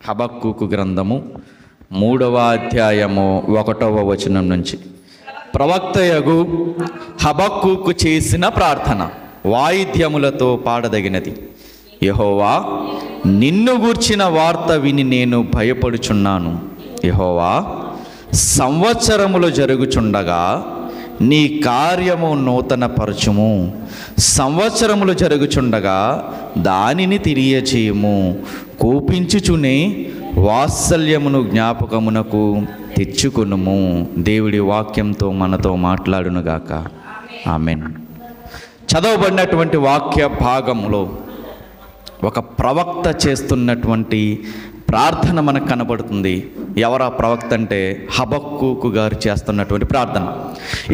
హబక్కూకు గ్రంథము 3వ అధ్యాయము 1వ వచనం నుంచి. ప్రవక్తయగు హబక్కూకు చేసిన ప్రార్థన వాయిద్యములతో పాడదగినది. యెహోవా, నిన్ను గూర్చిన వార్త విని నేను భయపడుచున్నాను. యెహోవా, సంవత్సరములు జరుగుచుండగా నీ కార్యము నూతన పరచుము. సంవత్సరములు జరుగుచుండగా దానిని తెలియచేయము. కోపించుచునే వాత్సల్యమును జ్ఞాపకమునకు తెచ్చుకొనుము. దేవుడి వాక్యంతో మనతో మాట్లాడునుగాక. ఆమేన్. చదవబడినటువంటి వాక్య భాగంలో ఒక ప్రవక్త చేస్తున్నటువంటి ప్రార్థన మనకు కనబడుతుంది. ఎవరా ప్రవక్త అంటే హబక్కూకు గారు చేస్తున్నటువంటి ప్రార్థన.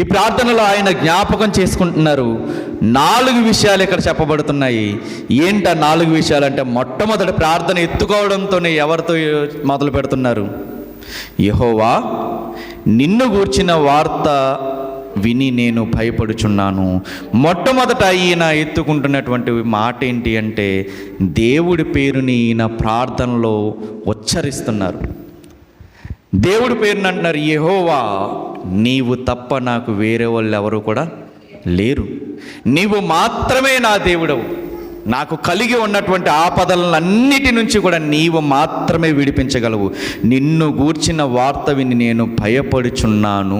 ఈ ప్రార్థనలో ఆయన జ్ఞాపకం చేసుకుంటున్నారు. 4 విషయాలు ఇక్కడ చెప్పబడుతున్నాయి. ఏంట 4 విషయాలు అంటే, మొట్టమొదటి ప్రార్థన ఎత్తుకోవడంతోనే ఎవరితో మొదలు పెడుతున్నారు? యెహోవా, నిన్ను గూర్చిన వార్త విని నేను భయపడుచున్నాను. మొట్టమొదట ఈయన ఎత్తుకుంటున్నటువంటి మాట ఏంటి అంటే, దేవుడి పేరుని ఈయన ప్రార్థనలో ఉచ్చరిస్తున్నారు. దేవుడి పేరుని అంటున్నారు, యెహోవా, నీవు తప్ప నాకు వేరే వాళ్ళు ఎవరు కూడా లేరు. నీవు మాత్రమే నా దేవుడవు. నాకు కలిగి ఉన్నటువంటి ఆపదలన్నిటి నుంచి కూడా నీవు మాత్రమే విడిపించగలవు. నిన్ను గూర్చిన వార్త విని నేను భయపడుచున్నాను.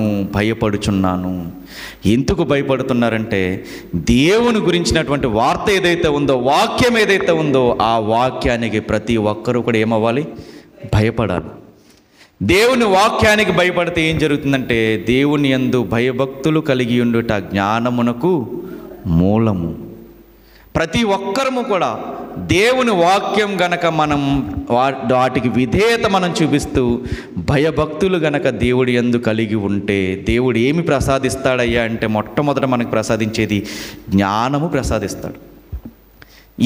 ఎందుకు భయపడుతున్నారంటే, దేవుని గురించినటువంటి వార్త ఏదైతే ఉందో, వాక్యం ఏదైతే ఉందో, ఆ వాక్యానికి ప్రతి ఒక్కరూ కూడా ఏమవ్వాలి? భయపడాలి. దేవుని వాక్యానికి భయపడితే ఏం జరుగుతుందంటే, దేవుని యందు భయభక్తులు కలిగి ఉండుట జ్ఞానమునకు మూలము. ప్రతి ఒక్కరము కూడా దేవుని వాక్యం గనక మనం వాటికి విధేయత మనం చూపిస్తూ భయభక్తులు గనక దేవుడి యందు కలిగి ఉంటే, దేవుడు ఏమి ప్రసాదిస్తాడయ్యా అంటే, మొట్టమొదట మనకు ప్రసాదించేది జ్ఞానము ప్రసాదిస్తాడు.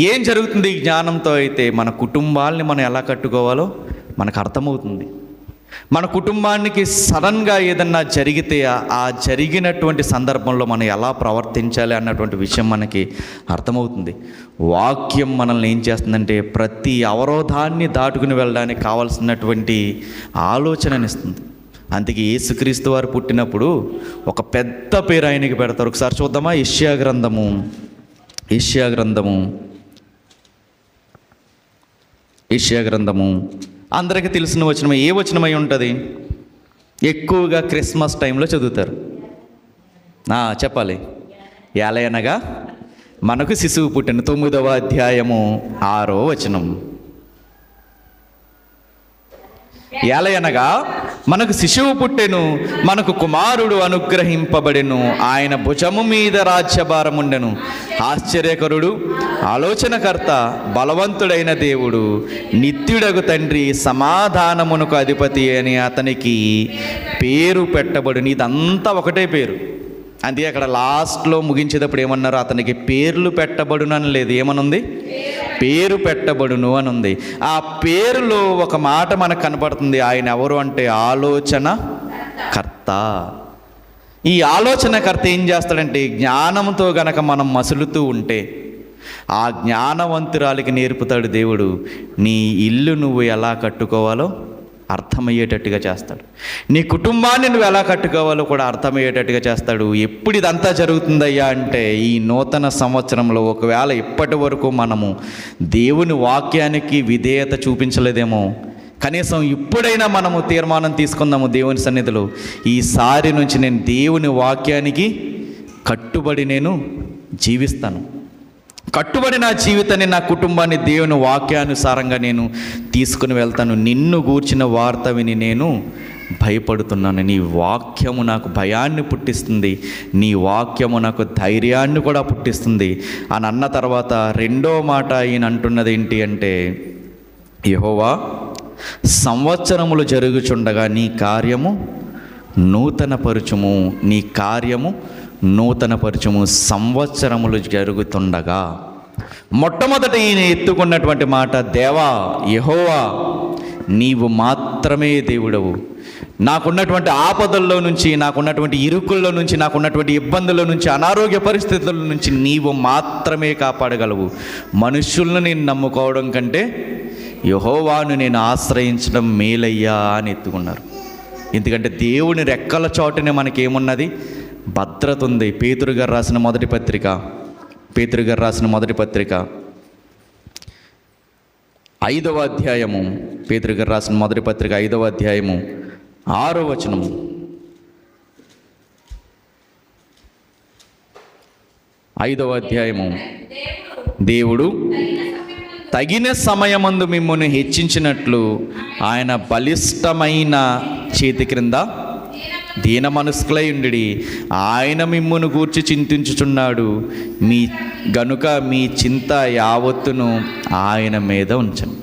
ఏం జరుగుతుంది ఈ జ్ఞానంతో అయితే? మన కుటుంబాల్ని మనం ఎలా కట్టుకోవాలో మనకు అర్థమవుతుంది. మన కుటుంబానికి సడన్గా ఏదన్నా జరిగితే ఆ జరిగినటువంటి సందర్భంలో మనం ఎలా ప్రవర్తించాలి అన్నటువంటి విషయం మనకి అర్థమవుతుంది. వాక్యం మనల్ని ఏం చేస్తుందంటే, ప్రతి అవరోధాన్ని దాటుకుని వెళ్ళడానికి కావాల్సినటువంటి ఆలోచననిస్తుంది. అందుకే యేసుక్రీస్తు వారు పుట్టినప్పుడు ఒక పెద్ద పేరు ఆయనకి పెడతారు. ఒకసారి చూద్దామా? యెషయా గ్రంథము అందరికీ తెలిసిన వచనం. ఏ వచనమై ఉంటుంది? ఎక్కువగా క్రిస్మస్ టైంలో చదువుతారు. చెప్పాలి. ఏలయనగా మనకు శిశువు పుట్టిన 9వ అధ్యాయము 6వ వచనం. ఏలయనగా మనకు శిశువు పుట్టెను, మనకు కుమారుడు అనుగ్రహింపబడెను, ఆయన భుజము మీద రాజ్యభారముండెను. ఆశ్చర్యకరుడు, ఆలోచనకర్త, బలవంతుడైన దేవుడు, నిత్యుడగు తండ్రి, సమాధానమునకు అధిపతి అని అతనికి పేరు పెట్టబడును. ఇదంతా ఒకటే పేరు. అందుకే అక్కడ లాస్ట్లో ముగించేటప్పుడు ఏమన్నారు? అతనికి పేర్లు పెట్టబడును అని లేదు. ఏమనుంది? పేరు పెట్టబడును అని ఉంది. ఆ పేరులో ఒక మాట మనకు కనపడుతుంది. ఆయన ఎవరు అంటే ఆలోచనకర్త. ఈ ఆలోచనకర్త ఏం చేస్తాడంటే, జ్ఞానంతో గనక మనం మసులుతూ ఉంటే ఆ జ్ఞానవంతురాలికి నేర్పుతాడు దేవుడు. నీ ఇల్లు నువ్వు ఎలా కట్టుకోవాలో అర్థమయ్యేటట్టుగా చేస్తాడు. నీ కుటుంబాన్ని నువ్వు ఎలా కట్టుకోవాలో కూడా అర్థమయ్యేటట్టుగా చేస్తాడు. ఎప్పుడు ఇదంతా జరుగుతుందయ్యా అంటే, ఈ నూతన సంవత్సరంలో ఒకవేళ ఇప్పటి వరకు మనము దేవుని వాక్యానికి విధేయత చూపించలేదేమో, కనీసం ఇప్పుడైనా మనము తీర్మానం తీసుకుందాము దేవుని సన్నిధిలో, ఈసారి నుంచి నేను దేవుని వాక్యానికి కట్టుబడి నేను జీవిస్తాను. కట్టుబడి నా జీవితాన్ని, నా కుటుంబాన్ని దేవుని వాక్యానుసారంగా నేను తీసుకుని వెళ్తాను. నిన్ను గూర్చిన వార్త విని నేను భయపడుతున్నాను. నీ వాక్యము నాకు భయాన్ని పుట్టిస్తుంది, నీ వాక్యము నాకు ధైర్యాన్ని కూడా పుట్టిస్తుంది అని అన్న తర్వాత రెండో మాట ఈయన అంటున్నది ఏంటి అంటే, యెహోవా, సంవత్సరములు జరుగుచుండగా నీ కార్యము నూతనపరచుము. నీ కార్యము నూతనపరచుము. సంవత్సరములు జరుగుతుండగా. మొట్టమొదట ఈయన ఎత్తుకున్నటువంటి మాట, దేవా, యెహోవా, నీవు మాత్రమే దేవుడవు. నాకున్నటువంటి ఆపదల్లో నుంచి, నాకున్నటువంటి ఇరుకుల్లో నుంచి, నాకున్నటువంటి ఇబ్బందుల నుంచి, అనారోగ్య పరిస్థితుల నుంచి నీవు మాత్రమే కాపాడగలవు. మనుషులను నేను నమ్ముకోవడం కంటే యెహోవాను నేను ఆశ్రయించడం మేలయ్యా అని ఎత్తుకున్నారు. ఎందుకంటే దేవుని రెక్కల చోటునే మనకేమున్నది? భద్రత ఉంది. పేతురు గారు రాసిన మొదటి పత్రిక 5వ అధ్యాయము, పేతురు గారు రాసిన మొదటి పత్రిక 5వ అధ్యాయము 6వ వచనము. దేవుడు తగిన సమయమందు మిమ్మును హెచ్చించినట్లు ఆయన బలిష్టమైన చేతి క్రింద దీన మనస్కులై ఉండి ఆయన మిమ్మును గూర్చి చింతించుచున్నాడు. గనుక మీ చింత యావత్తును ఆయన మీద ఉంచండి.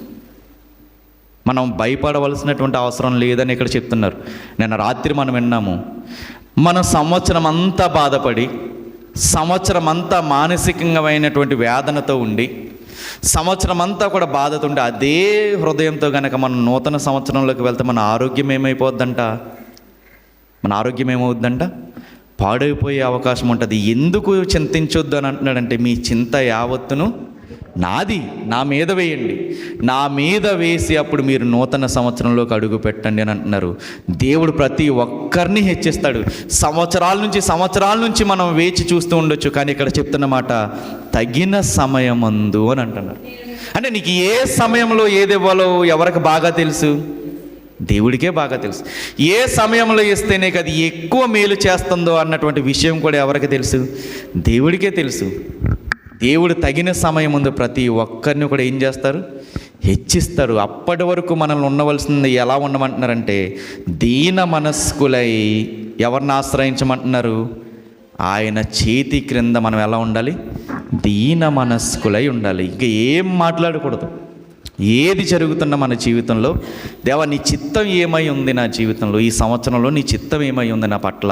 మనం భయపడవలసినటువంటి అవసరం లేదని ఇక్కడ చెప్తున్నారు. నిన్న రాత్రి మనం విన్నాము, మనం సంవత్సరం అంతా బాధపడి, సంవత్సరం అంతా మానసికమైనటువంటి వేదనతో ఉండి, సంవత్సరం అంతా కూడా బాధతో ఉండి, అదే హృదయంతో కనుక మనం నూతన సంవత్సరంలోకి వెళ్తే మన ఆరోగ్యం ఏమవుద్దంట? పాడైపోయే అవకాశం ఉంటుంది. ఎందుకు చింతించొద్దు అని అంటున్నాడంటే, మీ చింత యావత్తును నా మీద వేయండి, నా మీద వేసి అప్పుడు మీరు నూతన సంవత్సరంలోకి అడుగు పెట్టండి అని అంటున్నారు. దేవుడు ప్రతి ఒక్కరిని హెచ్చిస్తాడు. సంవత్సరాల నుంచి మనం వేచి చూస్తూ ఉండొచ్చు, కానీ ఇక్కడ చెప్తున్న మాట తగిన సమయమందు అని అంటున్నారు. అంటే నీకు ఏ సమయంలో ఏది ఇవ్వాలో ఎవరికి బాగా తెలుసు? దేవుడికే బాగా తెలుసు. ఏ సమయంలో ఇస్తేనే అది ఎక్కువ మేలు చేస్తుందో అన్నటువంటి విషయం కూడా ఎవరికి తెలుసు? దేవుడికే తెలుసు. దేవుడు తగిన సమయం ముందు ప్రతి ఒక్కరిని కూడా ఏం చేస్తారు? హెచ్చిస్తారు. అప్పటి వరకు మనల్ని ఉండవలసింది ఎలా ఉండమంటున్నారంటే, దీన మనస్కులై ఎవరిని ఆశ్రయించమంటున్నారు? ఆయన చేతి క్రింద మనం ఎలా ఉండాలి? దీన మనస్కులై ఉండాలి. ఇంకా ఏం మాట్లాడకూడదు. ఏది జరుగుతున్నా మన జీవితంలో, దేవా నీ చిత్తం ఏమై ఉంది నా జీవితంలో, ఈ సంవత్సరంలో నీ చిత్తం ఏమై ఉంది నా పట్ల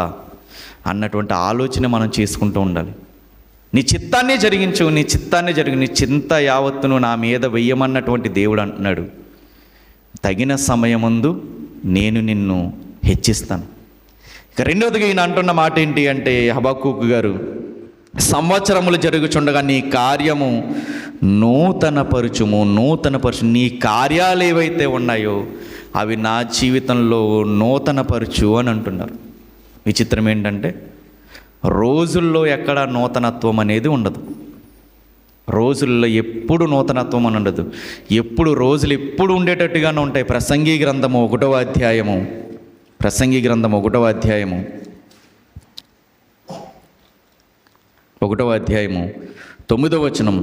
అన్నటువంటి ఆలోచన మనం చేసుకుంటూ ఉండాలి. నీ చిత్తాన్నే జరిగించు, నీ చింత యావత్తును నా మీద వెయ్యమన్నటువంటి దేవుడు అంటున్నాడు, తగిన సమయమందు నేను నిన్ను హెచ్చిస్తాను. ఇక రెండవదిగా ఈయన అంటున్న మాట ఏంటి అంటే, హబక్కూకు గారు, సంవత్సరములు జరుగుచుండగా నీ కార్యము నూతనపరచు. నీ కార్యాలు ఏవైతే ఉన్నాయో అవి నా జీవితంలో నూతనపరచు అని అంటున్నారు. విచిత్రం ఏంటంటే, రోజుల్లో ఎక్కడ నూతనత్వం అనేది ఉండదు. రోజుల్లో ఎప్పుడు నూతనత్వం అని ఉండదు. రోజులు ఎప్పుడు ఉండేటట్టుగానే ఉంటాయి. ప్రసంగి గ్రంథము 1వ అధ్యాయము 9వ వచనం.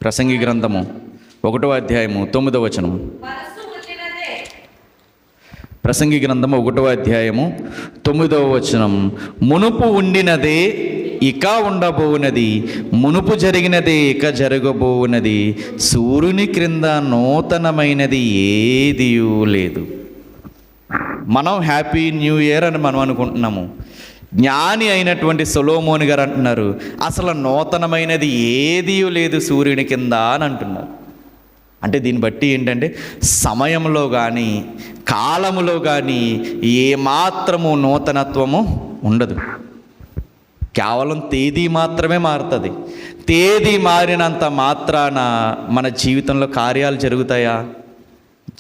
ప్రసంగి గ్రంథము 1వ అధ్యాయము 9వ వచనం. ప్రసంగి గ్రంథము 1వ అధ్యాయము 9వ వచనం. మునుపు ఉండినదే ఇక ఉండబోవునది, మునుపు జరిగినదే ఇక జరగబోవునది, సూర్యుని క్రింద నూతనమైనది ఏదియూ లేదు. మనం హ్యాపీ న్యూ ఇయర్ అని మనం అనుకుంటున్నాము. జ్ఞాని అయినటువంటి సొలొమోను గారు అంటున్నారు, అసలు నూతనమైనది ఏదీ లేదు సూర్యుని కింద అని అంటున్నారు. అంటే దీన్ని బట్టి ఏంటంటే, సమయంలో కానీ కాలములో కానీ ఏమాత్రము నూతనత్వము ఉండదు. కేవలం తేదీ మాత్రమే మారుతుంది. తేదీ మారినంత మాత్రాన మన జీవితంలో కార్యాలు జరుగుతాయా?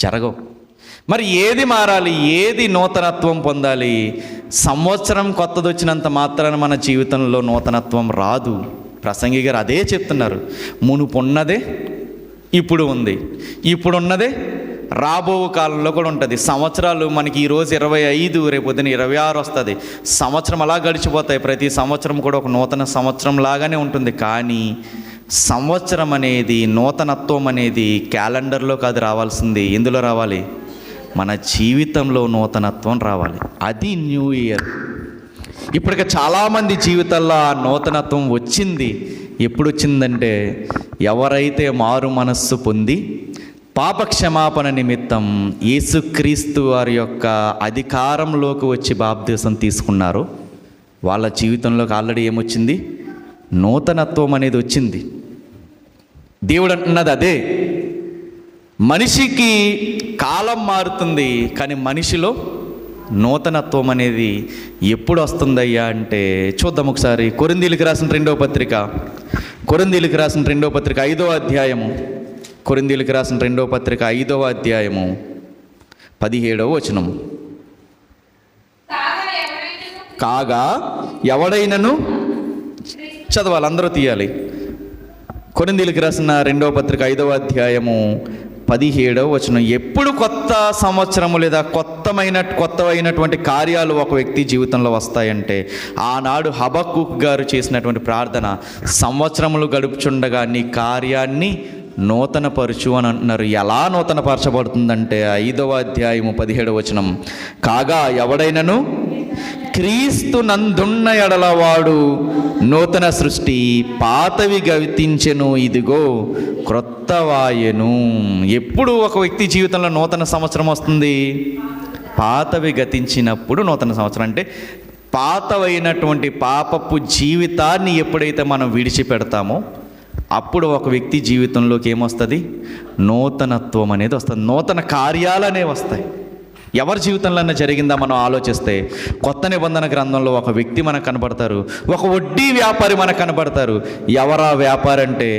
జరగవు. మరి ఏది మారాలి? ఏది నూతనత్వం పొందాలి? సంవత్సరం కొత్తది వచ్చినంత మాత్రాన మన జీవితంలో నూతనత్వం రాదు. ప్రసంగి గారు అదే చెప్తున్నారు. మునుపున్నదే ఇప్పుడు ఉంది, ఇప్పుడున్నదే రాబో కాలంలో కూడా ఉంటుంది. సంవత్సరాలు మనకి ఈరోజు 25, రేపు పొద్దున 26 వస్తుంది. సంవత్సరం అలా గడిచిపోతాయి. ప్రతి సంవత్సరం కూడా ఒక నూతన సంవత్సరం లాగానే ఉంటుంది. కానీ సంవత్సరం అనేది, నూతనత్వం అనేది క్యాలెండర్లో కాదు రావాల్సింది. ఎందులో రావాలి? మన జీవితంలో నూతనత్వం రావాలి. అది న్యూ ఇయర్. ఇప్పటికి చాలామంది జీవితాల్లో ఆ నూతనత్వం వచ్చింది. ఎప్పుడు వచ్చిందంటే, ఎవరైతే మారు మనస్సు పొంది పాప క్షమాపణ నిమిత్తం యేసుక్రీస్తు వారి యొక్క అధికారంలోకి వచ్చి బాప్తిసం తీసుకున్నారో వాళ్ళ జీవితంలోకి ఆల్రెడీ ఏమొచ్చింది? నూతనత్వం అనేది వచ్చింది. దేవుడు అంటున్నది అదే. మనిషికి కాలం మారుతుంది, కానీ మనిషిలో నూతనత్వం అనేది ఎప్పుడు వస్తుందయ్యా అంటే, చూద్దాం ఒకసారి. కొరింథీయులకు రాసిన రెండవ పత్రిక 5వ అధ్యాయము కొరింథీయులకు రాసిన 2వ పత్రిక 5వ అధ్యాయము 17వ వచనం. కాగా ఎవడైనను, చదవాలి, అందరూ తీయాలి. కొరింథీయులకు రాసిన 2వ పత్రిక 5వ అధ్యాయము 17వ వచనం. ఎప్పుడు కొత్త సంవత్సరము లేదా కొత్తవైనటువంటి కార్యాలు ఒక వ్యక్తి జీవితంలో వస్తాయంటే, ఆనాడు హబక్కూకు గారు చేసినటువంటి ప్రార్థన, సంవత్సరములు గడుపుచుండగా నీ కార్యాన్ని నూతనపరచు అని అంటున్నారు. ఎలా నూతనపరచబడుతుందంటే 5వ అధ్యాయము 17వ వచనం. కాగా ఎవడైనను క్రీస్తు నందున్న ఎడల వాడు నూతన సృష్టి, పాతవి గతించెను, ఇదిగో క్రొత్తవాయెను. ఎప్పుడు ఒక వ్యక్తి జీవితంలో నూతన సంవత్సరం వస్తుంది? పాతవి గతించినప్పుడు నూతన సంవత్సరం. అంటే పాతవైనటువంటి పాపపు జీవితాన్ని ఎప్పుడైతే మనం విడిచిపెడతామో అప్పుడు ఒక వ్యక్తి జీవితంలోకి ఏమొస్తుంది? నూతనత్వం అనేది వస్తుంది. నూతన కార్యాలు అనేవి వస్తాయి. ఎవరి జీవితంలోనే జరిగిందా మనం ఆలోచిస్తే, కొత్త నిబంధన గ్రంథంలో ఒక వ్యక్తి మనకు కనబడతారు, ఒక వడ్డీ వ్యాపారి మనకు కనబడతారు. ఎవరా వ్యాపారి అంటే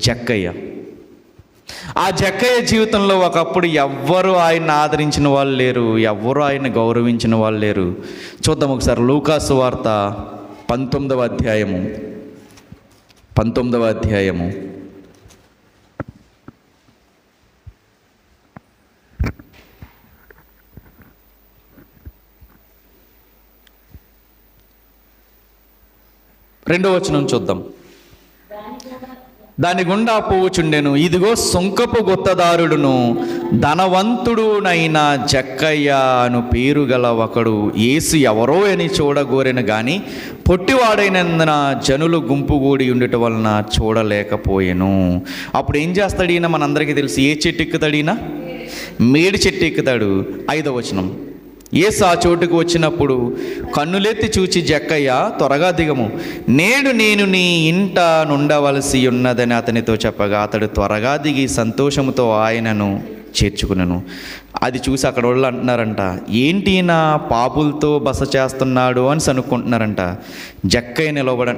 జక్కయ్య. ఆ జక్కయ్య జీవితంలో ఒకప్పుడు ఎవ్వరు ఆయన్ని ఆదరించిన వాళ్ళు లేరు, ఎవ్వరు ఆయన్ని గౌరవించిన వాళ్ళు లేరు. చూద్దాం ఒకసారి లూకాసు వార్త 19వ అధ్యాయము 19వ అధ్యాయము 2వ వచనం చూద్దాం. దాని గుండా పోవుచుండెను, ఇదిగో సుంకపు గుత్తదారుడును ధనవంతుడునైన జక్కయ్య అను పేరు గల ఒకడు యేసు ఎవరో అని చూడగోరెను గాని పొట్టివాడైనందున జనులు గుంపుగూడి ఉండటం వలన చూడలేకపోయాను. అప్పుడు ఏం చేస్తాడు ఈయన? మనందరికీ తెలుసు. ఏ చెట్టు ఎక్కుతాడు ఈయన? మేడి చెట్టు ఎక్కుతాడు. 5వ వచనం. యేసు ఆ చోటుకు వచ్చినప్పుడు కన్నులెత్తి చూచి, జక్కయ్య త్వరగా దిగము, నేడు నేను నీ ఇంట నుండవలసి ఉన్నదని అతనితో చెప్పగా అతడు త్వరగా దిగి సంతోషముతో ఆయనను చేర్చుకున్నాను. అది చూసి అక్కడ వాళ్ళు అంటున్నారంట, ఏంటి నా పాపులతో బస చేస్తున్నాడు అని అనుకుంటున్నారంట. జక్కయ్య నిలబడి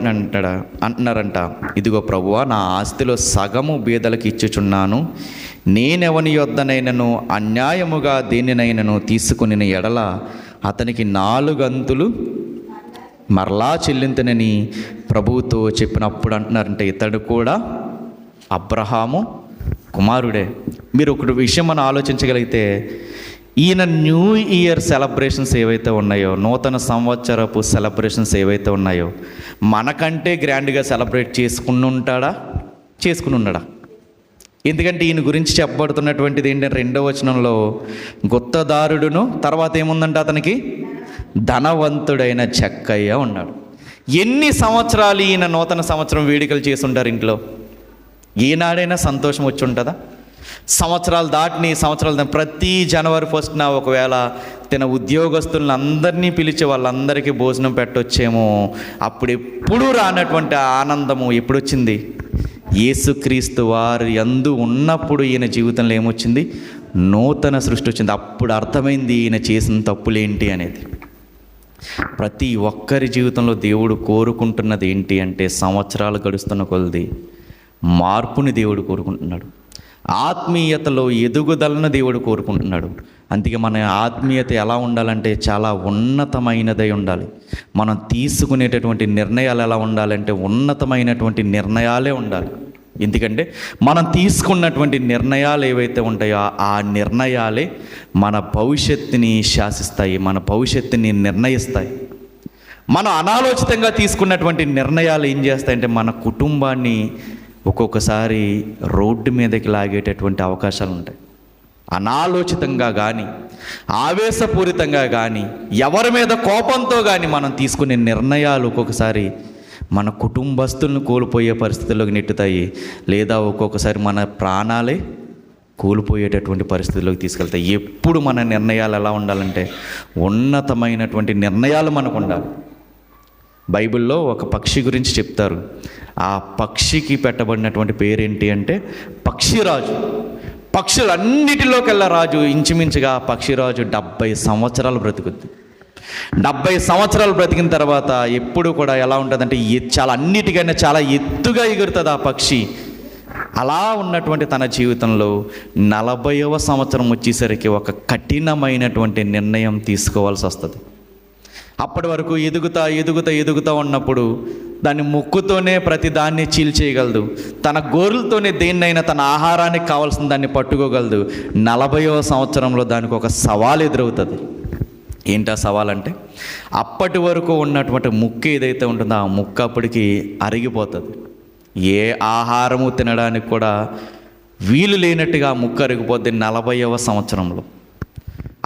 అంటున్నారంట, ఇదిగో ప్రభువా, నా ఆస్తిలో సగము బీదలకు ఇచ్చుచున్నాను. నేనెవని యొద్దనైనను అన్యాయముగా దేనినైనను తీసుకుని ఎడల అతనికి 4 అంతులు మరలా చెల్లింతనని ప్రభువుతో చెప్పినప్పుడు అంటున్నారంటే ఇతడు కూడా అబ్రహాము కుమారుడే. మీరు ఒక విషయం మనం ఆలోచించగలిగితే, ఈయన న్యూ ఇయర్ సెలబ్రేషన్స్ ఏవైతే ఉన్నాయో, నూతన సంవత్సరపు సెలబ్రేషన్స్ ఏవైతే ఉన్నాయో, మనకంటే గ్రాండ్గా సెలబ్రేట్ చేసుకుని ఉన్నాడా? ఎందుకంటే ఈయన గురించి చెప్పబడుతున్నటువంటిది ఏంటంటే 2వ వచనంలో గుత్తదారుడును, తర్వాత ఏముందంటే అతనికి ధనవంతుడైన జక్కయ్య ఉన్నాడు. ఎన్ని సంవత్సరాలు ఈయన నూతన సంవత్సరం వేడుకలు చేసి ఉంటారు ఇంట్లో? ఏనాడైనా సంతోషం వచ్చి ఉంటుందా? సంవత్సరాలు దాటి ప్రతి జనవరి 1న ఒకవేళ తన ఉద్యోగస్తులను అందరినీ పిలిచి వాళ్ళందరికీ భోజనం పెట్టొచ్చేమో. అప్పుడు ఎప్పుడూ రానటువంటి ఆనందము ఎప్పుడు వచ్చింది? యేసుక్రీస్తు వారు యందు ఉన్నప్పుడు ఈయన జీవితంలో ఏమొచ్చింది? నూతన సృష్టి వచ్చింది. అప్పుడు అర్థమైంది ఈయన చేసిన తప్పులేంటి అనేది. ప్రతి ఒక్కరి జీవితంలో దేవుడు కోరుకుంటున్నది ఏంటి అంటే, సంవత్సరాలు గడుస్తున్న కొలది మార్పుని దేవుడు కోరుకుంటున్నాడు. ఆత్మీయతలో ఎదుగుదలను దేవుడు కోరుకుంటున్నాడు. అందుకే మన ఆత్మీయత ఎలా ఉండాలంటే చాలా ఉన్నతమైనదై ఉండాలి. మనం తీసుకునేటటువంటి నిర్ణయాలు ఎలా ఉండాలంటే ఉన్నతమైనటువంటి నిర్ణయాలే ఉండాలి. ఎందుకంటే మనం తీసుకున్నటువంటి నిర్ణయాలు ఏవైతే ఉంటాయో ఆ నిర్ణయాలే మన భవిష్యత్తుని శాసిస్తాయి, మన భవిష్యత్తుని నిర్ణయిస్తాయి. మనం అనాలోచితంగా తీసుకున్నటువంటి నిర్ణయాలు ఏం చేస్తాయంటే మన కుటుంబాన్ని ఒక్కొక్కసారి రోడ్డు మీదకి లాగేటటువంటి అవకాశాలు ఉంటాయి. అనాలోచితంగా కానీ, ఆవేశపూరితంగా కానీ, ఎవరి మీద కోపంతో కానీ మనం తీసుకునే నిర్ణయాలు ఒక్కొక్కసారి మన కుటుంబస్తులను కోల్పోయే పరిస్థితుల్లోకి నెట్టుతాయి, లేదా ఒక్కొక్కసారి మన ప్రాణాలే కోల్పోయేటటువంటి పరిస్థితుల్లోకి తీసుకెళ్తాయి. ఎప్పుడు మన నిర్ణయాలు ఎలా ఉండాలంటే ఉన్నతమైనటువంటి నిర్ణయాలు మనకు ఉండాలి. బైబిల్లో ఒక పక్షి గురించి చెప్తారు. ఆ పక్షికి పెట్టబడినటువంటి పేరేంటి అంటే పక్షిరాజు. పక్షులన్నిటిలోకెల్లా రాజు. ఇంచుమించుగా పక్షిరాజు 70 సంవత్సరాలు బ్రతుకుద్ది. 70 సంవత్సరాలు బ్రతికిన తర్వాత ఎప్పుడు కూడా ఎలా ఉంటుందంటే చాలా అన్నిటికైనా చాలా ఎత్తుగా ఎగురుతుంది ఆ పక్షి. అలా ఉన్నటువంటి తన జీవితంలో 40వ సంవత్సరం వచ్చేసరికి ఒక కఠినమైనటువంటి నిర్ణయం తీసుకోవాల్సి వస్తుంది. అప్పటి వరకు ఎదుగుతా ఉన్నప్పుడు దాని ముక్కుతోనే ప్రతి దాన్ని చీల్చేయగలదు, తన గోరులతోనే దేన్నైనా తన ఆహారానికి కావాల్సిన దాన్ని పట్టుకోగలదు. 40వ సంవత్సరంలో దానికి ఒక సవాల్ ఎదురవుతుంది. ఏంటా సవాల్ అంటే, అప్పటి వరకు ఉన్నటువంటి ముక్కు ఏదైతే ఉంటుందో ఆ ముక్కు అప్పటికి అరిగిపోతుంది. ఏ ఆహారము తినడానికి కూడా వీలు లేనట్టుగా ముక్కు అరిగిపోద్ది 40వ సంవత్సరంలో.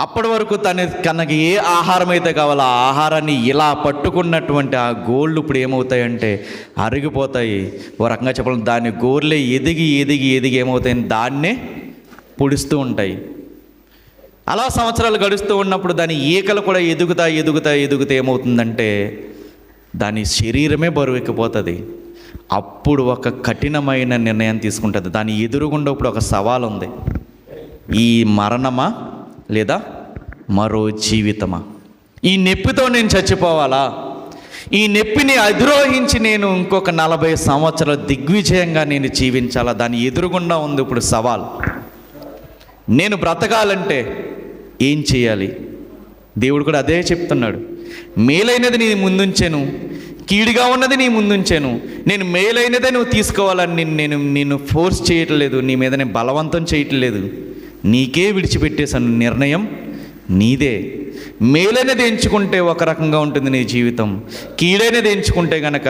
అప్పటి వరకు తనకి ఏ ఆహారం అయితే కావాలో ఆ ఆహారాన్ని ఇలా పట్టుకున్నటువంటి ఆ గోళ్ళు ఇప్పుడు ఏమవుతాయంటే అరిగిపోతాయి. ఓ రకంగా చెప్పాలి, దాని గోర్లే ఎదిగి ఏమవుతాయి, దాన్నే పొడుస్తూ ఉంటాయి. అలా సంవత్సరాలు గడుస్తూ ఉన్నప్పుడు దాని ఈకలు కూడా ఎదుగుతా ఏమవుతుందంటే దాని శరీరమే బరువెక్కిపోతుంది. అప్పుడు ఒక కఠినమైన నిర్ణయం తీసుకుంటుంది. దాని ఎదురుగుండా ఇప్పుడు ఒక సవాల్ ఉంది. ఈ మరణమా లేదా మరో జీవితమా? ఈ నొప్పితో నేను చచ్చిపోవాలా? ఈ నొప్పిని అధిరోహించి నేను ఇంకొక 40 సంవత్సరాలు దిగ్విజయంగా నేను జీవించాలా? దాని ఎదురుగుండా ఉంది ఇప్పుడు సవాల్. నేను బ్రతకాలంటే ఏం చేయాలి? దేవుడు కూడా అదే చెప్తున్నాడు. మేలైనది నీ ముందుంచాను, కీడుగా ఉన్నది నీ ముందుంచాను. నేను మేలైనదే నువ్వు తీసుకోవాలని నేను ఫోర్స్ చేయట్లేదు, నీ మీద నేను బలవంతం చేయట్లేదు, నీకే విడిచిపెట్టేశాను. నిర్ణయం నీదే. మేలైనది ఎంచుకుంటే ఒక రకంగా ఉంటుంది నీ జీవితం, కీడైనది ఎంచుకుంటే కనుక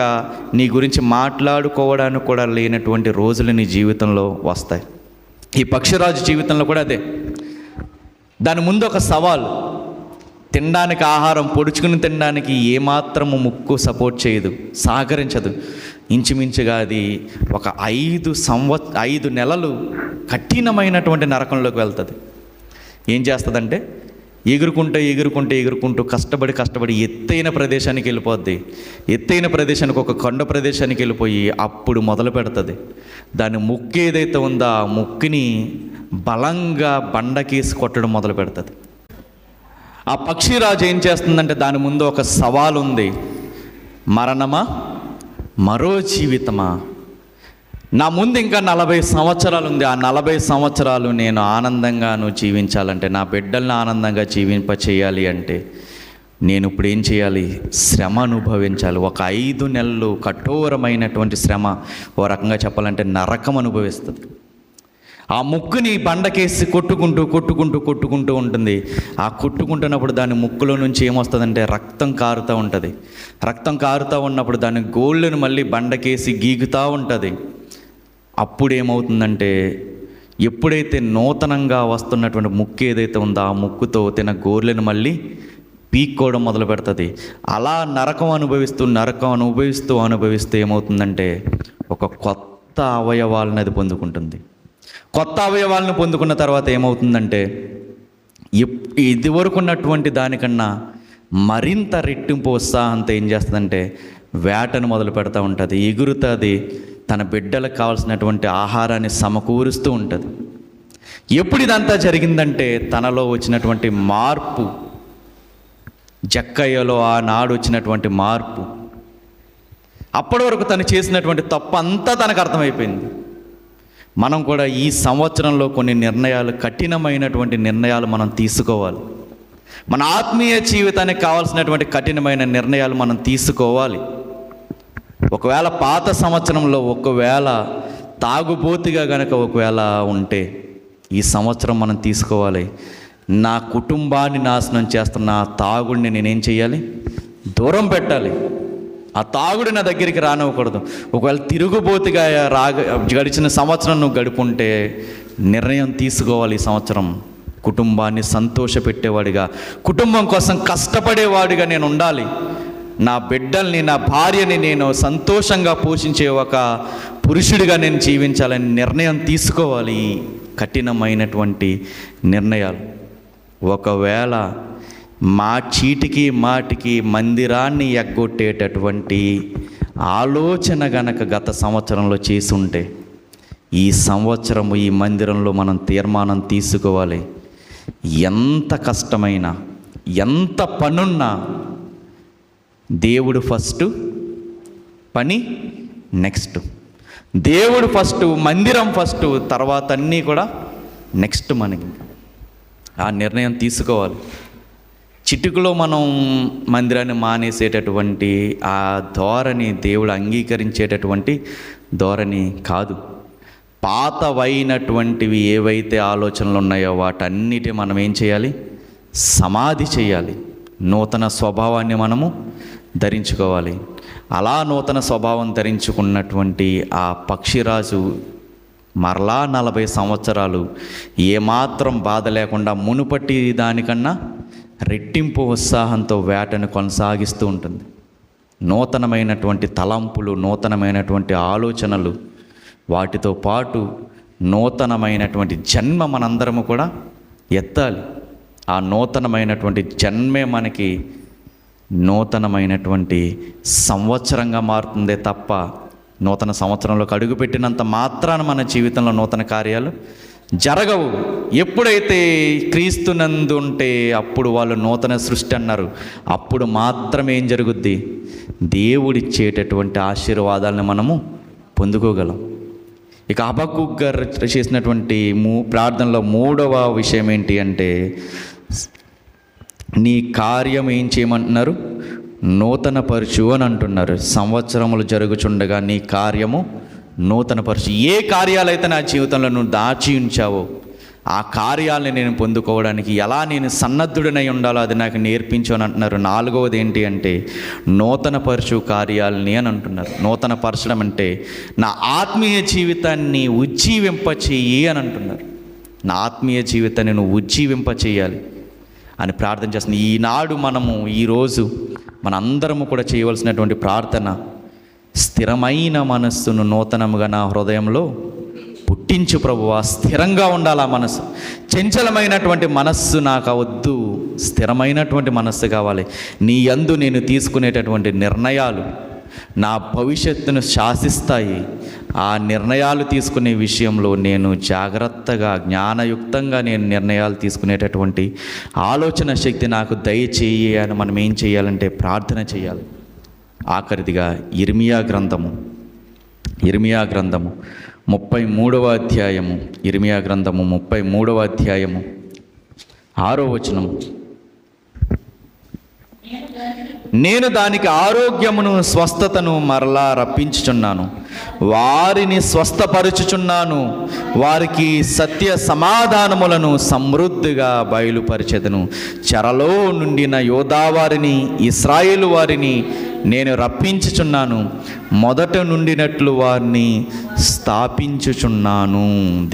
నీ గురించి మాట్లాడుకోవడానికి కూడా లేనటువంటి రోజులు నీ జీవితంలో వస్తాయి. ఈ పక్షిరాజు జీవితంలో కూడా అదే. దాని ముందు ఒక సవాల్. తినడానికి ఆహారం పొడుచుకుని తినడానికి ఏమాత్రము ముక్కు సపోర్ట్ చేయదు, సహకరించదు. ఇంచుమించుగా అది ఒక 5 నెలలు కఠినమైనటువంటి నరకంలోకి వెళ్తుంది. ఏం చేస్తుందంటే ఎగురుకుంటూ కష్టపడి ఎత్తైన ప్రదేశానికి వెళ్ళిపోద్ది. ఎత్తైన ప్రదేశానికి, ఒక కొండ ప్రదేశానికి వెళ్ళిపోయి అప్పుడు మొదలు పెడుతుంది. దాని ముక్కు ఏదైతే ఉందో ఆ ముక్కుని బలంగా బండకేసి కొట్టడం మొదలు పెడుతుంది. ఆ పక్షిరాజు ఏం చేస్తుందంటే దాని ముందు ఒక సవాల్ ఉంది. మరణమా మరో జీవితమా? నా ముందు ఇంకా 40 సంవత్సరాలు ఉంది. ఆ 40 సంవత్సరాలు నేను ఆనందంగాను జీవించాలంటే, నా బిడ్డల్ని ఆనందంగా చేయాలి అంటే నేను ఇప్పుడు ఏం చేయాలి? శ్రమ అనుభవించాలి. ఒక 5 నెలలు కఠోరమైనటువంటి శ్రమ, ఓ రకంగా చెప్పాలంటే నరకం అనుభవిస్తుంది. ఆ ముక్కుని బండకేసి కొట్టుకుంటూ ఉంటుంది. ఆ కొట్టుకుంటున్నప్పుడు దాని ముక్కులో నుంచి ఏమొస్తుందంటే రక్తం కారుతూ ఉంటుంది. రక్తం కారుతూ ఉన్నప్పుడు దాని గోళ్ళను మళ్ళీ బండకేసి గీగుతూ ఉంటుంది. అప్పుడు ఏమవుతుందంటే, ఎప్పుడైతే నూతనంగా వస్తున్నటువంటి ముక్కు ఏదైతే ఉందో ఆ ముక్కుతో తిన గోర్లను మళ్ళీ పీక్కోవడం మొదలు పెడుతుంది. అలా నరకం అనుభవిస్తూ ఏమవుతుందంటే ఒక కొత్త అవయవాలను అది పొందుకుంటుంది. కొత్త అవయవాలను పొందుకున్న తర్వాత ఏమవుతుందంటే ఇదివరకు ఉన్నటువంటి దానికన్నా మరింత రెట్టింపు ఉత్సాహంతో ఏం చేస్తుందంటే వేటను మొదలు పెడతా ఉంటుంది. ఎగురుతుంది, తన బిడ్డలకు కావాల్సినటువంటి ఆహారాన్ని సమకూరుస్తూ ఉంటుంది. ఎప్పుడు ఇదంతా జరిగిందంటే తనలో వచ్చినటువంటి మార్పు, జక్కయ్యలో ఆనాడు వచ్చినటువంటి మార్పు, అప్పటి వరకు తను చేసినటువంటి తప్పు అంతా తనకు అర్థమైపోయింది. మనం కూడా ఈ సంవత్సరంలో కొన్ని నిర్ణయాలు, కఠినమైనటువంటి నిర్ణయాలు మనం తీసుకోవాలి. మన ఆత్మీయ జీవితానికి కావాల్సినటువంటి కఠినమైన నిర్ణయాలు మనం తీసుకోవాలి. ఒకవేళ పాత సంవత్సరంలో ఒకవేళ తాగుబోతుగా గనక ఒకవేళ ఉంటే ఈ సంవత్సరం మనం తీసుకోవాలి. నా కుటుంబాన్ని నాశనం చేస్తున్న ఆ తాగుడిని నేనేం చేయాలి? దూరం పెట్టాలి. ఆ తాగుడు నా దగ్గరికి రానివ్వకూడదు. ఒకవేళ తిరుగుబోతుగా గడిచిన సంవత్సరం నువ్వు గడుపుంటే నిర్ణయం తీసుకోవాలి. ఈ సంవత్సరం కుటుంబాన్ని సంతోషపెట్టేవాడిగా, కుటుంబం కోసం కష్టపడేవాడిగా నేను ఉండాలి. నా బిడ్డల్ని, నా భార్యని నేను సంతోషంగా పోషించే ఒక పురుషుడిగా నేను జీవించాలని నిర్ణయం తీసుకోవాలి. కఠినమైనటువంటి నిర్ణయాలు. ఒకవేళ చీటికి మాటికి మందిరాన్ని ఎగ్గొట్టేటటువంటి ఆలోచన గనక గత సంవత్సరంలో చేసి ఉంటే ఈ సంవత్సరము ఈ మందిరంలో మనం తీర్మానం తీసుకోవాలి. ఎంత కష్టమైనా, ఎంత పనున్నా దేవుడు ఫస్ట్, పని నెక్స్ట్. దేవుడు ఫస్ట్, మందిరం ఫస్ట్, తర్వాత అన్నీ కూడా నెక్స్ట్. మనకి ఆ నిర్ణయం తీసుకోవాలి. చిటుకులో మనం మందిరాన్ని మానేసేటటువంటి ఆ ధోరణి దేవుడు అంగీకరించేటటువంటి ధోరణి కాదు. పాతవైనటువంటివి ఏవైతే ఆలోచనలు ఉన్నాయో వాటన్నిటి మనం ఏం చేయాలి? సమాధి చేయాలి. నూతన స్వభావాన్ని మనము ధరించుకోవాలి. అలా నూతన స్వభావం ధరించుకున్నటువంటి ఆ పక్షిరాజు మరలా 40 సంవత్సరాలు ఏమాత్రం బాధ లేకుండా మునుపటి దానికన్నా రెట్టింపు ఉత్సాహంతో వేటను కొనసాగిస్తూ ఉంటుంది. నూతనమైనటువంటి తలంపులు, నూతనమైనటువంటి ఆలోచనలు, వాటితో పాటు నూతనమైనటువంటి జన్మ మనందరము కూడా ఎత్తాలి. ఆ నూతనమైనటువంటి జన్మే మనకి నూతనమైనటువంటి సంవత్సరంగా మారుతుందే తప్ప నూతన సంవత్సరంలోకి అడుగుపెట్టినంత మాత్రాన మన జీవితంలో నూతన కార్యాలు జరగవు. ఎప్పుడైతే క్రీస్తునందు ఉంటే అప్పుడు వాళ్ళు నూతన సృష్టి అన్నారు. అప్పుడు మాత్రమే ఏం జరుగుద్ది? దేవుడిచ్చేటటువంటి ఆశీర్వాదాలను మనము పొందుకోగలం. ఇక హబక్కూకు గారు చేసినటువంటి ప్రార్థనలో 3వ విషయం ఏంటి అంటే, నీ కార్యం ఏం చేయమంటున్నారు? నూతనపరచు అని అంటున్నారు. సంవత్సరములు జరుగుచుండగా నీ కార్యము నూతనపరచు. ఏ కార్యాలైతే నా జీవితంలో నువ్వు దాచి ఉంచావో ఆ కార్యాలని నేను పొందుకోవడానికి ఎలా నేను సన్నద్ధుడనై ఉండాలో అది నాకు నేర్పించు అని అంటున్నారు. 4వది ఏంటి అంటే, నూతనపరచు కార్యాలని అని అంటున్నారు. నూతనపరచడం అంటే నా ఆత్మీయ జీవితాన్ని ఉజ్జీవింపచేయి అని అంటున్నారు. నా ఆత్మీయ జీవితాన్ని నువ్వు ఉజ్జీవింపచేయాలి అని ప్రార్థన చేస్తుంది. ఈనాడు మనము, ఈరోజు మనందరము కూడా చేయవలసినటువంటి ప్రార్థన, స్థిరమైన మనస్సును నూతనముగా నా హృదయంలో పుట్టించు ప్రభువా. స్థిరంగా ఉండాలి ఆ మనస్సు. చంచలమైనటువంటి మనస్సు నాకు వద్దు, స్థిరమైనటువంటి మనస్సు కావాలి. నీ యందు నేను తీసుకునేటటువంటి నిర్ణయాలు నా భవిష్యత్తును శాసిస్తాయి. ఆ నిర్ణయాలు తీసుకునే విషయంలో నేను జాగ్రత్తగా, జ్ఞానయుక్తంగా నేను నిర్ణయాలు తీసుకునేటటువంటి ఆలోచన శక్తి నాకు దయచేయి అని మనం ఏం చేయాలంటే ప్రార్థన చేయాలి. ఆఖరిదిగా ఇర్మియా గ్రంథము 33వ అధ్యాయము, ఇర్మియా గ్రంథము 33వ అధ్యాయము 6వ వచనం, నేను దానికి ఆరోగ్యమును స్వస్థతను మరలా రప్పించుచున్నాను, వారిని స్వస్థపరచుచున్నాను, వారికి సత్య సమాధానములను సమృద్ధిగా బయలుపరిచెదను. చెరలో నుండిన యోధా వారిని, ఇశ్రాయేలు వారిని నేను రప్పించుచున్నాను, మొదట నుండినట్లు వారిని స్థాపించుచున్నాను.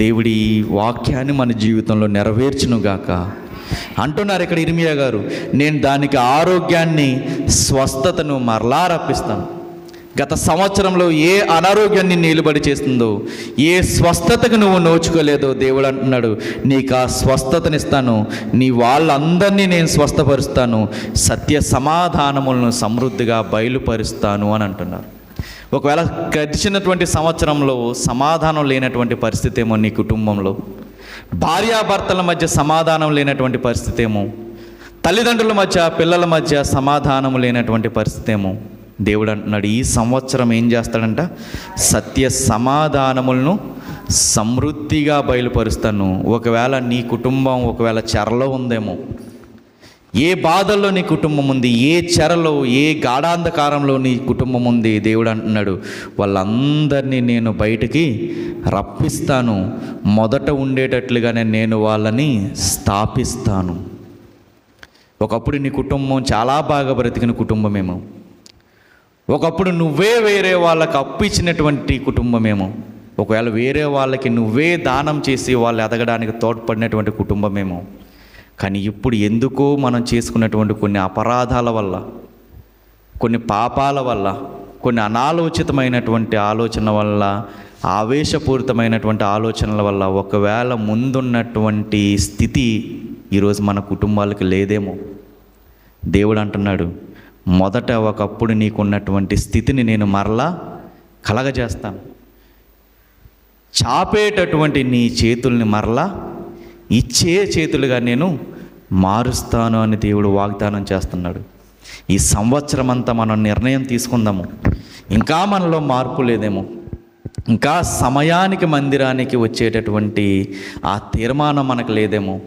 దేవుడి వాక్యాన్ని మన జీవితంలో నెరవేర్చునుగాక అంటున్నారు ఇక్కడ ఇర్మియా గారు. నేను దానికి ఆరోగ్యాన్ని, స్వస్థతను మరలా రప్పిస్తాను. గత సంవత్సరంలో ఏ అనారోగ్యాన్ని నిలబడి చేస్తుందో, ఏ స్వస్థతకు నువ్వు నోచుకోలేదో దేవుడు అంటున్నాడు, నీకు ఆ స్వస్థతనిస్తాను, నీ వాళ్ళందరినీ నేను స్వస్థపరుస్తాను, సత్య సమాధానములను సమృద్ధిగా బయలుపరుస్తాను అని అంటున్నారు. ఒకవేళ గడిచినటువంటి సంవత్సరంలో సమాధానం లేనటువంటి పరిస్థితి ఏమో నీ కుటుంబంలో, భార్యాభర్తల మధ్య సమాధానం లేనటువంటి పరిస్థితి ఏమో, తల్లిదండ్రుల మధ్య, పిల్లల మధ్య సమాధానం లేనటువంటి పరిస్థితి ఏమో, దేవుడు అంటున్నాడు ఈ సంవత్సరం ఏం చేస్తాడంట? సత్య సమాధానములను సమృద్ధిగా బయలుపరుస్తాను. ఒకవేళ నీ కుటుంబం ఒకవేళ చెరలో ఉందేమో, ఏ బాధల్లో నీ కుటుంబం ఉంది, ఏ చెరలో, ఏ గాఢాంధకారంలో నీ కుటుంబం ఉంది, దేవుడు అంటున్నాడు వాళ్ళందరినీ నేను బయటికి రప్పిస్తాను, మొదట ఉండేటట్లుగానే నేను వాళ్ళని స్థాపిస్తాను. ఒకప్పుడు నీ కుటుంబం చాలా బాగా బ్రతికిన కుటుంబమేమో, ఒకప్పుడు నువ్వే వేరే వాళ్ళకి అప్పు ఇచ్చినటువంటి కుటుంబమేమో, ఒకవేళ వేరే వాళ్ళకి నువ్వే దానం చేసి వాళ్ళు ఎదగడానికి తోడ్పడినటువంటి కుటుంబమేమో. కానీ ఇప్పుడు ఎందుకో మనం చేసుకున్నటువంటి కొన్ని అపరాధాల వల్ల, కొన్ని పాపాల వల్ల, కొన్ని అనాలోచితమైనటువంటి ఆలోచన వల్ల, ఆవేశపూరితమైనటువంటి ఆలోచనల వల్ల ఒకవేళ ముందున్నటువంటి స్థితి ఈరోజు మన కుటుంబాలకు లేదేమో. దేవుడు అంటున్నాడు మొదట ఒకప్పుడు నీకున్నటువంటి స్థితిని నేను మరలా కలగజేస్తాను, చాపేటటువంటి నీ చేతుల్ని మరలా ఇచ్చే చేతులుగా నేను మారుస్తాను అని దేవుడు వాగ్దానం చేస్తున్నాడు. ఈ సంవత్సరం అంతా మనం నిర్ణయం తీసుకుందాము. ఇంకా మనలో మార్పు లేదేమో, ఇంకా సమయానికి మందిరానికి వచ్చేటటువంటి ఆ తీర్మానం మనకు లేదేమో.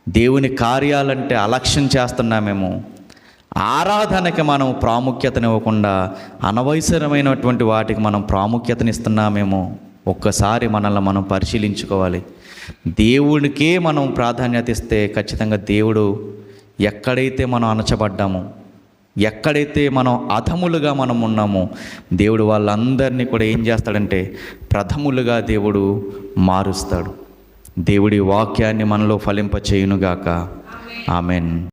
దేవుని కార్యాలంటే అలక్ష్యం చేస్తున్నామేమో. ఆరాధనకి మనం ప్రాముఖ్యతనివ్వకుండా అనవసరమైనటువంటి వాటికి మనం ప్రాముఖ్యతనిస్తున్నామేమో. ఒక్కసారి మనల్ని మనం పరిశీలించుకోవాలి. దేవునికే మనం ప్రాధాన్యత ఇస్తే ఖచ్చితంగా దేవుడు ఎక్కడైతే మనం అణచబడ్డామో, ఎక్కడైతే మనం అధములుగా మనం ఉన్నామో, దేవుడు వాళ్ళందరినీ కూడా ఏం చేస్తాడంటే ప్రథములుగా దేవుడు మారుస్తాడు. దేవుడి వాక్యాన్ని మనలో ఫలింపచేయునుగాక. ఆమెన్.